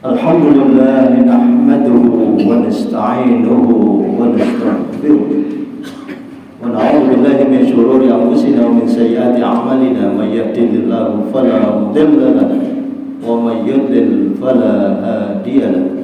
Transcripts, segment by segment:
Alhamdulillah nahmaduhu wa nasta'inuhu wa nastaghfiruh wa na'udzu billahi min shururi anfusina wa min sayyiati a'malina may yahdihillahu fala mudilla lahu wa may yudlil fala hadiya lahu.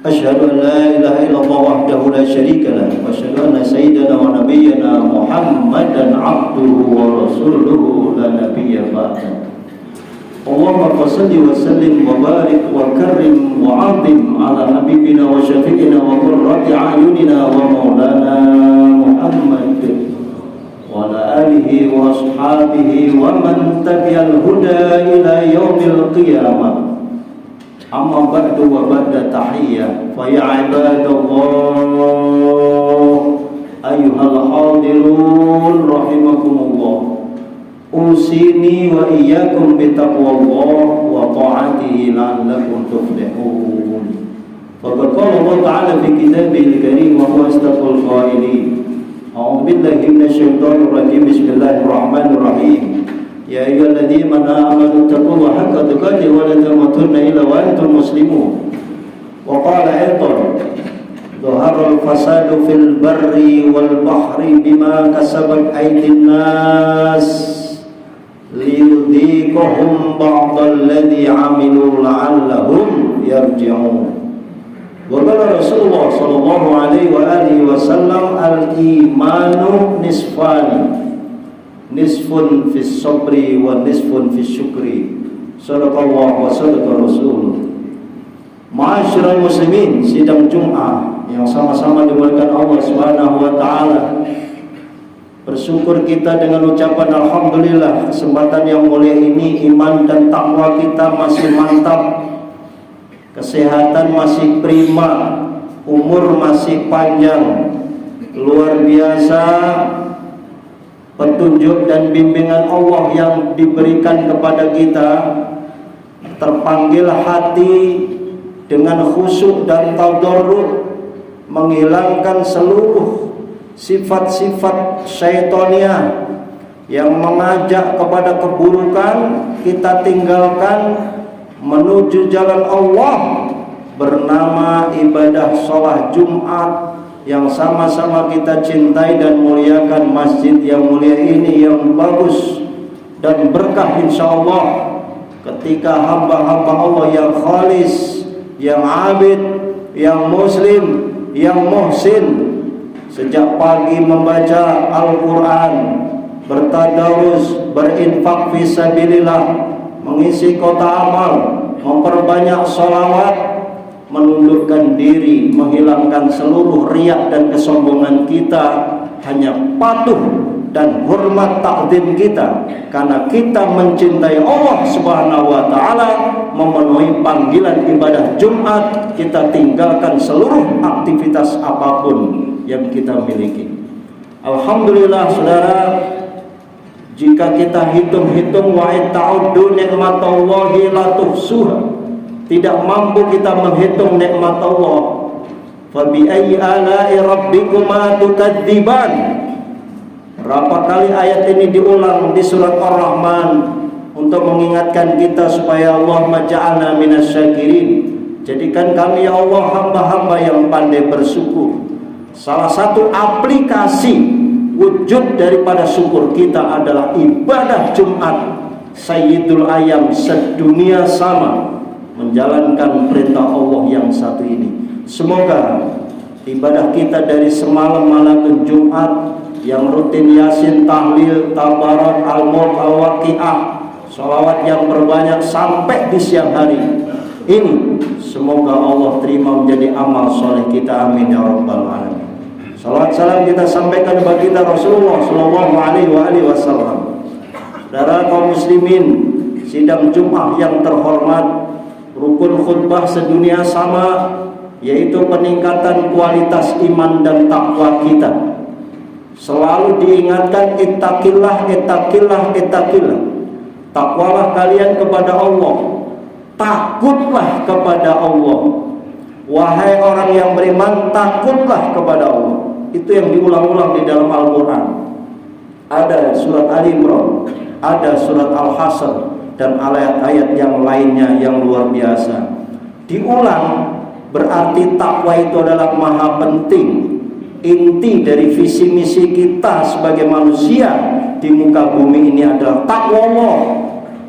Asyhadu an la ilaha illallah wahdahu la syarika lahu wa asyhadu anna sayyidana wa nabiyyana Muhammadan 'abduhu wa rasuluhu la nabiyya ba'dahu. Allahumma salli wa sallim wa barik wa karrim wa 'azim ala habibina wa syafi'ina wa qurrati a'yunina wa maulana Muhammad wa ala alihi wa ashabihi wa man tabi'al huda ila yaumil qiyamah. Amma ba'du wa ba'da tahiyyah fa ya ibadallah ayyuhal hadirun rahimakumullah. Usini wa iyyakum bitaqwallah wa ta'atihi la'allakum tuflihun. Faqad qala Allah ta'ala fi kitabihil karim wa huwa asdaqul qailin. A'udzu billahi minasy syaithanir rajim. Bismillahirrahmanirrahim. Ya ayyuhalladzina amanu taqullaha haqqa tuqatih wa la tamutunna illa wa antum muslimun. Wa qala aidan dhaharal fasadu fil barri wal bahri bima kasabat aydin nas liyudhiqahum ba'dalladzi 'amilu la'allahum yarji'un. Wa qala Rasulullah sallallahu alaihi wa alihi wasallam al-imanu nisfani, nisfun fis sabri wa nisfun fis syukri. Shadaqallahu wa sadaqa Rasul. Ma'asyiral muslimin, sidang Jumat yang sama-sama dimuliakan Allah Subhanahu wa taala. Bersyukur kita dengan ucapan alhamdulillah, kesempatan yang mulia ini iman dan takwa kita masih mantap, kesehatan masih prima, umur masih panjang. Luar biasa petunjuk dan bimbingan Allah yang diberikan kepada kita. Terpanggil hati dengan khusyuk dan tadarruk, menghilangkan seluruh sifat-sifat syaitoniah yang mengajak kepada keburukan, kita tinggalkan menuju jalan Allah bernama ibadah sholat Jumat yang sama-sama kita cintai dan muliakan. Masjid yang mulia ini yang bagus dan berkah insyaallah ketika hamba-hamba Allah yang khalis, yang abid, yang muslim, yang muhsin sejak pagi membaca Al-Quran, bertadarus, berinfak fisabilillah, mengisi kota amal, memperbanyak sholawat, menundukkan diri, menghilangkan seluruh riak dan kesombongan kita, hanya patuh dan hormat takdim kita karena kita mencintai Allah Subhanahu wa taala, memenuhi panggilan ibadah Jumat, kita tinggalkan seluruh aktivitas apapun yang kita miliki. Alhamdulillah saudara, jika kita hitung-hitung wa ta'uddu nikmatallahi la tuhsuha, tidak mampu kita menghitung nikmat Allah. Fa bi ayyi ala'i rabbikuma tukadziban. Berapa kali ayat ini diulang di surat Ar-Rahman untuk mengingatkan kita supaya Allah maja'alna minasyakirin. Jadikan kami ya Allah hamba-hamba yang pandai bersyukur. Salah satu aplikasi wujud daripada syukur kita adalah ibadah Jumat. Sayyidul Ayam sedunia sama menjalankan perintah Allah yang satu ini. Semoga ibadah kita dari semalam malam ke Jumat yang rutin Yasin, Tahlil, Tabarak, Al-Mulk, Al-Waqi'ah, sholawat yang berbanyak sampai di siang hari ini, semoga Allah terima menjadi amal soleh kita. Amin ya rabbal alamin. Salawat salam kita sampaikan kepada kita Rasulullah sallallahu alaihi wasallam. Saudara kaum muslimin, sidang Jumat yang terhormat, rukun khutbah sedunia sama, yaitu peningkatan kualitas iman dan takwa kita. Selalu diingatkan ittaqillah, ittaqillah, ittaqillah. Takwalah kalian kepada Allah, takutlah kepada Allah. Wahai orang yang beriman, takutlah kepada Allah. Itu yang diulang-ulang di dalam Al-Quran. Ada surat Ali Imran, ada surat Al-Hasr, dan ayat-ayat yang lainnya yang luar biasa. diulang, berarti takwa itu adalah maha penting. Inti dari visi misi kita sebagai manusia di muka bumi ini adalah takwa Allah,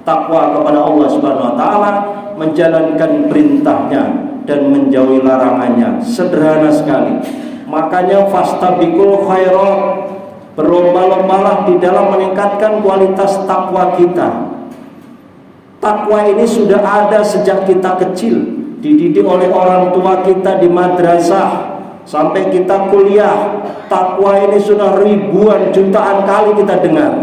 takwa kepada Allah Subhanahu wa taala, menjalankan perintahnya dan menjauhi larangannya. Sederhana sekali. Makanya fastabiqul khairat, berlomba-lombalah di dalam meningkatkan kualitas takwa kita. Takwa ini sudah ada sejak kita kecil, dididik oleh orang tua kita di madrasah sampai kita kuliah. Takwa ini sudah ribuan jutaan kali kita dengar,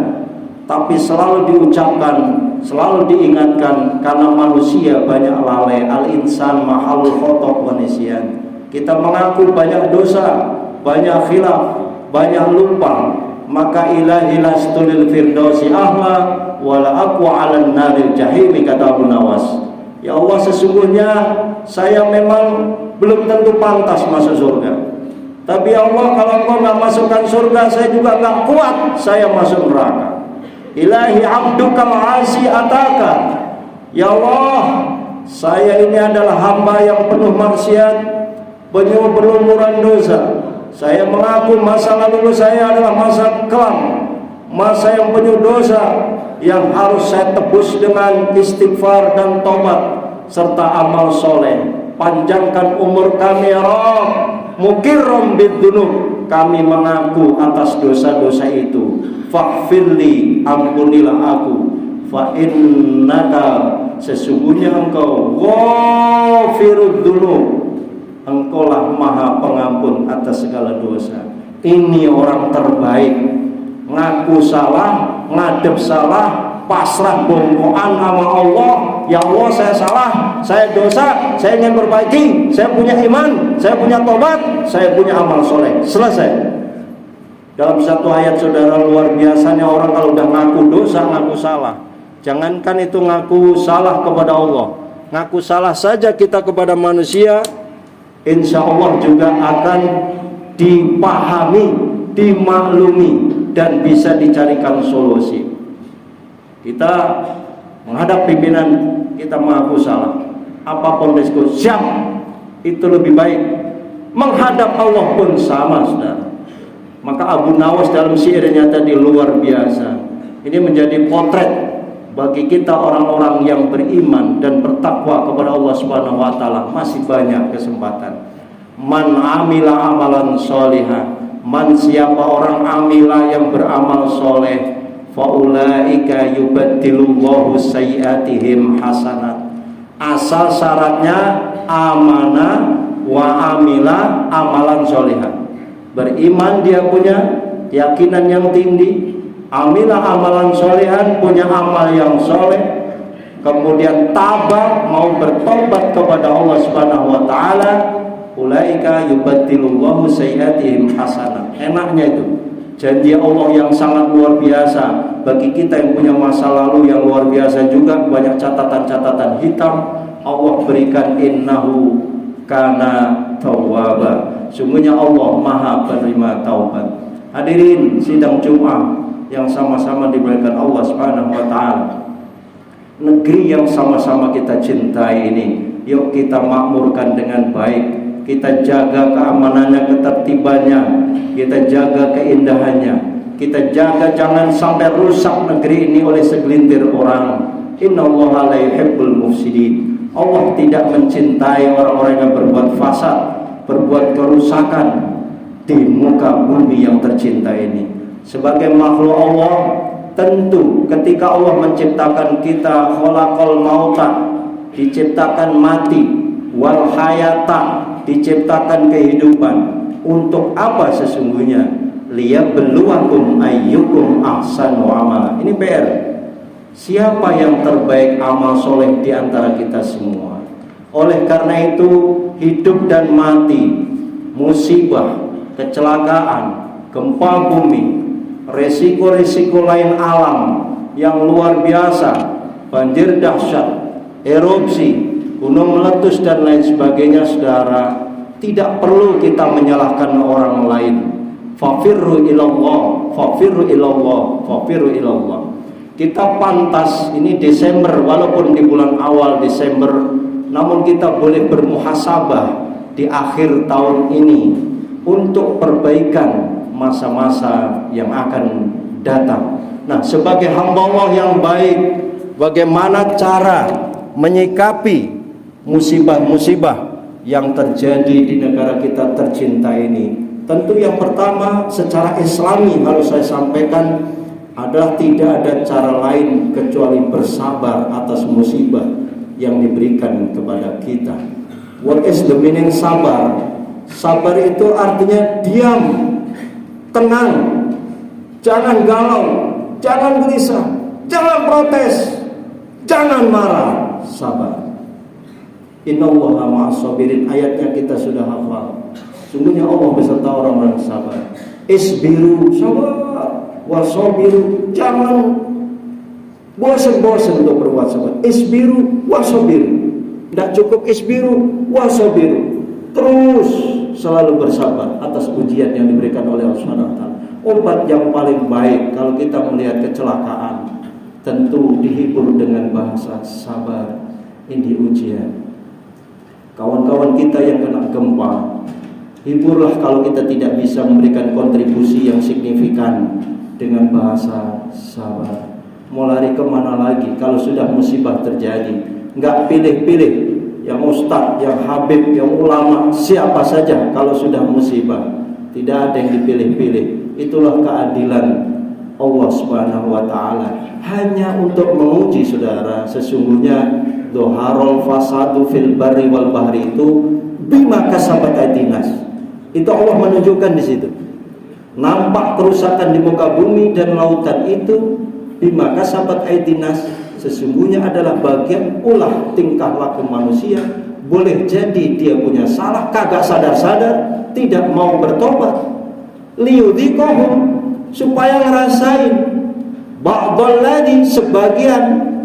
tapi selalu diucapkan, selalu diingatkan, karena manusia banyak lalai. Al-insan mahalul khotok wa nisyan. Kita mengaku banyak dosa, banyak khilaf, banyak lupa. Maka ilahi lastulil firdausi ahla wala aqwa 'alan naril jahimi, kata Abu Nawas. Ya Allah, sesungguhnya saya memang belum tentu pantas masuk surga, tapi ya Allah, kalau Engkau nggak masukkan surga, saya juga nggak kuat saya masuk neraka. Ilahi abdukal asi ataka. Ya Allah, saya ini adalah hamba yang penuh maksiat, penuh berlumuran dosa. Saya mengaku masa lalu saya adalah masa kelam, masa yang penuh dosa, yang harus saya tebus dengan istighfar dan taubat serta amal soleh. Panjangkan umur kami ya Rabb, mukirrom bidunub, kami mengaku atas dosa-dosa itu. Faghfirli, ampunilah aku. Fa innaka, sesungguhnya Engkau ghafirud dzunub, Engkaulah maha pengampun atas segala dosa. Ini orang terbaik, ngaku salah, ngadep salah, pasrah bongkoan sama Allah. Ya Allah, saya salah, saya dosa, saya ingin perbaiki, saya punya iman, saya punya tobat, saya punya amal soleh. Selesai. Dalam satu ayat, saudara, luar biasanya orang kalau udah ngaku dosa, ngaku salah. Jangankan itu ngaku salah kepada Allah, ngaku salah saja kita kepada manusia, insya Allah juga akan dipahami, dimaklumi, dan bisa dicarikan solusi. Kita menghadap pimpinan, kita mengaku salah, apapun risiko, siap. Itu lebih baik. Menghadap Allah pun sama, saudara. Maka Abu Nawas dalam syairnya tadi luar biasa. Ini menjadi potret bagi kita orang-orang yang beriman dan bertakwa kepada Allah Subhanahu wa taala. Masih banyak kesempatan. Man amila amalan solihah, man, siapa orang amila yang beramal soleh, faulaika yubaddilullahu sayyiatihim hasanat. Asal syaratnya amanah wa amila amalan solihah. Beriman dia punya keyakinan yang tinggi, amilah amalan solehan, punya amal yang soleh, kemudian tabah, mau bertobat kepada Allah Subhanahu wa taala. Ulaika yubaddilullahu sayyiatihim hasanah. Enaknya itu janji Allah yang sangat luar biasa bagi kita yang punya masa lalu yang luar biasa juga, banyak catatan-catatan hitam. Allah berikan innahu kana tawwaba. Sungguhnya Allah maha penerima taubat. Hadirin sidang Jumat yang sama-sama dimuliakan Allah Subhanahu wa taala. Negeri yang sama-sama kita cintai ini, yuk kita makmurkan dengan baik. Kita jaga keamanannya, ketertibannya, kita jaga keindahannya, kita jaga jangan sampai rusak negeri ini oleh segelintir orang. Innallaha la yuhibbul mufsidin. Allah tidak mencintai orang-orang yang berbuat fasad, berbuat kerusakan di muka bumi yang tercinta ini. Sebagai makhluk Allah, tentu ketika Allah menciptakan kita, khalaqal mauta, diciptakan mati, wal hayata, diciptakan kehidupan. Untuk apa sesungguhnya? Liyabluwakum ayyukum ahsanu amala. Ini PR. Siapa yang terbaik amal soleh di antara kita semua? Oleh karena itu, hidup dan mati, musibah, kecelakaan, gempa bumi, resiko-resiko lain alam yang luar biasa, banjir dahsyat, erupsi, gunung meletus dan lain sebagainya, saudara, tidak perlu kita menyalahkan orang lain. Fafirru ilallah, fafirru ilallah, fafirru ilallah. Kita pantas, ini Desember, walaupun di bulan awal Desember namun kita boleh bermuhasabah di akhir tahun ini untuk perbaikan masa-masa yang akan datang. Nah, sebagai hamba Allah yang baik, bagaimana cara menyikapi musibah-musibah yang terjadi di negara kita tercinta ini? Tentu yang pertama secara Islami harus saya sampaikan adalah tidak ada cara lain kecuali bersabar atas musibah yang diberikan kepada kita. What is the meaning sabar? Sabar itu artinya diam, tenang, jangan galau, jangan gelisah, jangan protes, jangan marah, sabar. Innallaha ma'as sabirin, ayatnya kita sudah hafal. Sungguhnya Allah beserta orang-orang sabar. Isbiru, sabar, wasabiru, jangan bosan-bosan untuk berbuat sabar. Isbiru, wasabiru. Tidak cukup isbiru, wasabiru. Terus selalu bersabar atas ujian yang diberikan oleh Allah Subhanahu wa taala. Obat yang paling baik kalau kita melihat kecelakaan, tentu dihibur dengan bahasa sabar. Ini ujian. Kawan-kawan kita yang kena gempa, hiburlah kalau kita tidak bisa memberikan kontribusi yang signifikan dengan bahasa sabar. Mau lari kemana lagi kalau sudah musibah terjadi? Nggak pilih-pilih yang ustadz, yang habib, yang ulama, siapa saja kalau sudah musibah. Tidak ada yang dipilih-pilih. Itulah keadilan Allah Subhanahu wa taala. Hanya untuk menguji saudara, sesungguhnya Doharul fasadu fil barri wal bahri itu bima kasabat aydinas. Itu Allah menunjukkan di situ. Nampak kerusakan di muka bumi dan lautan itu bima kasabat aydinas, sesungguhnya adalah bagian ulah tingkah laku manusia. Boleh jadi dia punya salah, kagak sadar-sadar, tidak mau bertobat. Liyudhikohum, supaya ngerasain ba'dal ladzi, sebagian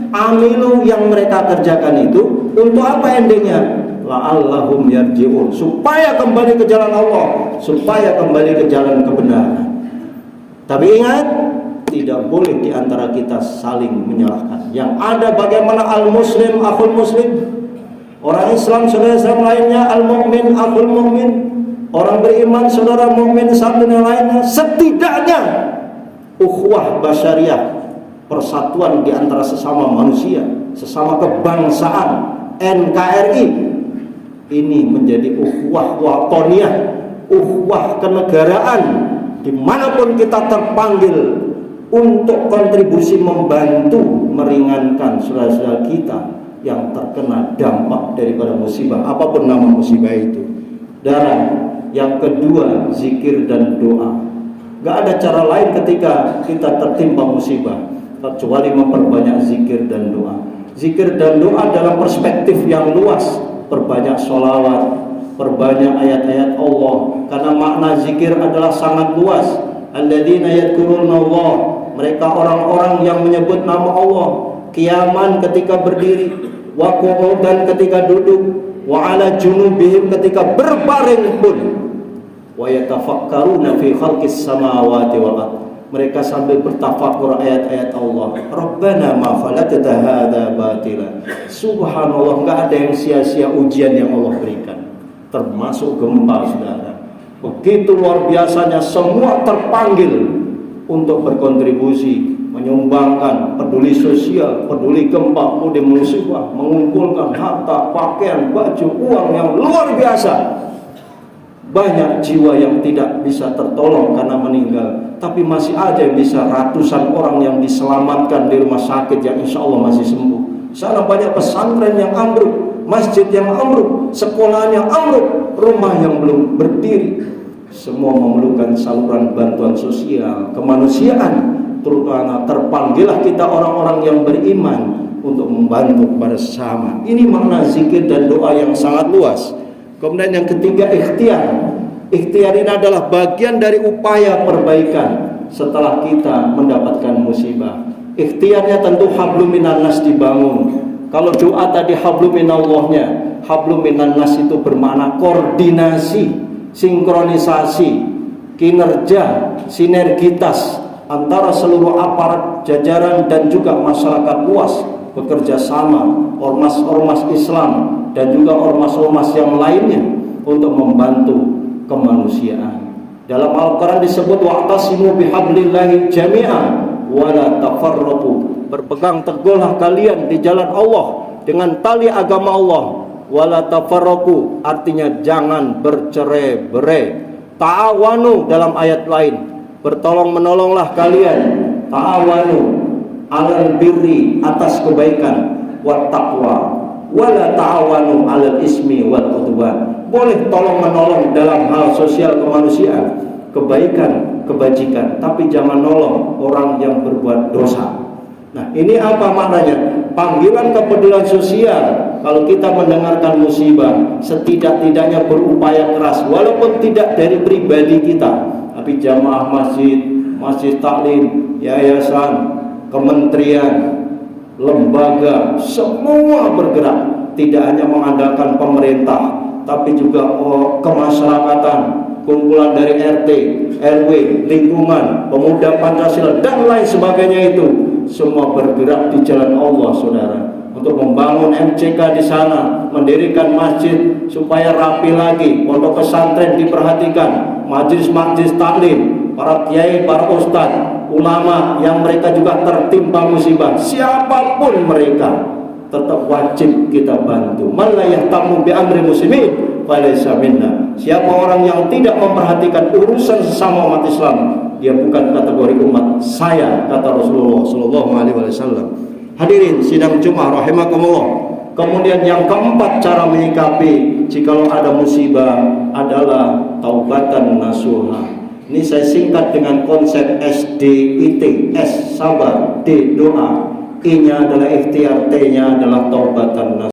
amilu yang mereka kerjakan itu. Untuk apa endingnya? La'allahum yarji'un, supaya kembali ke jalan Allah, supaya kembali ke jalan kebenaran. Tapi ingat, tidak boleh diantara kita saling menyalahkan. Yang ada bagaimana al-muslim akhul muslim, orang Islam saudara Islam lainnya, al-mu'min akhul mu'min, orang beriman saudara mukmin satu yang lainnya. Setidaknya ukhuwah basyariah, persatuan di antara sesama manusia, sesama kebangsaan, NKRI, ini menjadi ukhuwah watoniyah, ukhuwah kenegaraan, dimanapun kita terpanggil untuk kontribusi membantu meringankan saudara-saudara kita yang terkena dampak daripada musibah, apapun nama musibah itu. Dan yang kedua, zikir dan doa. Gak ada cara lain ketika kita tertimpa musibah kecuali memperbanyak zikir dan doa. Zikir dan doa dalam perspektif yang luas, perbanyak sholawat, perbanyak ayat-ayat Allah, karena makna zikir adalah sangat luas. Alladzina yadhkuruna Allah, mereka orang-orang yang menyebut nama Allah qiyaman ketika berdiri, wa qu'udan ketika duduk, wa ala junubihim ketika berbaring pun, wa yatafakkaruna fi khalqis samawati wal ardh, mereka sambil bertafakur ayat-ayat Allah. Rabbana ma khalaqta hadza batila, subhanallah, enggak ada yang sia-sia ujian yang Allah berikan, termasuk gempa saudara. Begitu luar biasanya, semua terpanggil untuk berkontribusi, menyumbangkan, peduli sosial, peduli gempa, peduli musibah, mengumpulkan harta, pakaian, baju, uang yang luar biasa. Banyak jiwa yang tidak bisa tertolong karena meninggal, tapi masih ada yang bisa, ratusan orang yang diselamatkan di rumah sakit yang insya Allah masih sembuh. Sana banyak pesantren yang ambruk, masjid yang ambruk, sekolah yang ambruk, rumah yang belum berdiri. Semua memerlukan saluran bantuan sosial, kemanusiaan. Terutama terpanggillah kita orang-orang yang beriman untuk membantu kepada sesama. Ini makna zikir dan doa yang sangat luas. Kemudian yang ketiga, ikhtiar. Ikhtiar ini adalah bagian dari upaya perbaikan setelah kita mendapatkan musibah. Ikhtiarnya tentu hablum minan nas dibangun. Kalau doa tadi hablum minallahnya, hablum minan nas itu bermakna koordinasi, sinkronisasi, kinerja, sinergitas antara seluruh aparat jajaran dan juga masyarakat luas bekerja sama ormas-ormas Islam dan juga ormas-ormas yang lainnya untuk membantu kemanusiaan. Dalam Al-Quran disebut wa'tasimu bihablillahi jami'an wa la tafarraqu. Berpegang teguhlah kalian di jalan Allah dengan tali agama Allah. Wa la tafarraqu artinya jangan bercerai-berai. Ta'awanu dalam ayat lain, bertolong menolonglah kalian. Ta'awanu alal birri atas kebaikan, wat taqwa. Wala ta'awanu alal ismi wal udwan. Boleh tolong menolong dalam hal sosial kemanusiaan, kebaikan, kebajikan, tapi jangan nolong orang yang berbuat dosa. Nah, ini apa maknanya? Panggilan kepedulian sosial. Kalau kita mendengarkan musibah, setidak-tidaknya berupaya keras, walaupun tidak dari pribadi kita, tapi jamaah masjid, masjid taklim, yayasan, kementerian, lembaga, semua bergerak. Tidak hanya mengandalkan pemerintah, tapi juga kemasyarakatan, kumpulan dari RT, RW, lingkungan, pemuda Pancasila dan lain sebagainya itu semua bergerak di jalan Allah, saudara, untuk membangun MCK di sana, mendirikan masjid supaya rapi lagi, pondok pesantren diperhatikan, majelis-majelis taklim, para kiai, para ustadz, ulama yang mereka juga tertimpa musibah, siapapun mereka tetap wajib kita bantu. Man la yahtamu bi amri muslimin falaysa minna. Siapa orang yang tidak memperhatikan urusan sesama umat Islam, dia bukan kategori umat saya, kata Rasulullah sallallahu alaihi wasallam. Hadirin sidang Jumat rahimakumullah. Kemudian yang keempat cara menyikapi jikalau ada musibah adalah taubatan nasuha. Ini saya singkat dengan konsep SDIT. S sabar, D doa, I-nya adalah ikhtiar, T-nya adalah taubatan nasuha.